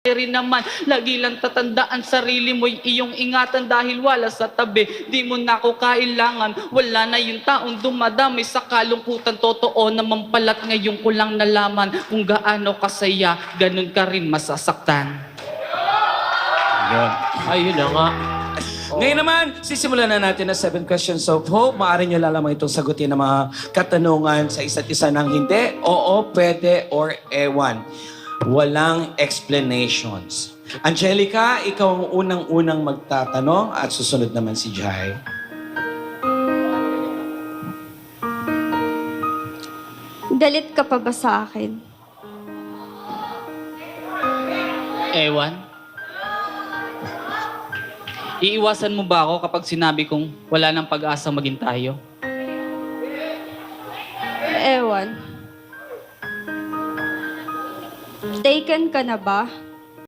rin naman, lagi lang tatandaan sarili mo'y iyong ingatan dahil wala sa tabi. Di mo na ako kailangan, wala na yung taong dumadami sa kalungkutan. Totoo naman pala't ngayon ko lang nalaman kung gaano kasaya, ganun ka rin masasaktan. Yun. Ayun na nga. Ngayon naman, sisimulan na natin ang 7 questions of hope. Maaari nyo lalamang itong sagutin ng mga katanungan sa isa't isa ng hindi, oo, pwede, or ewan. Walang explanations. Angelica, ikaw ang unang-unang magtatanong at susunod naman si Jai. Galit ka pa ba sa akin? Ewan? Iiwasan mo ba ako kapag sinabi kong wala nang pag-asa maging tayo? Ewan. Taken ka na ba?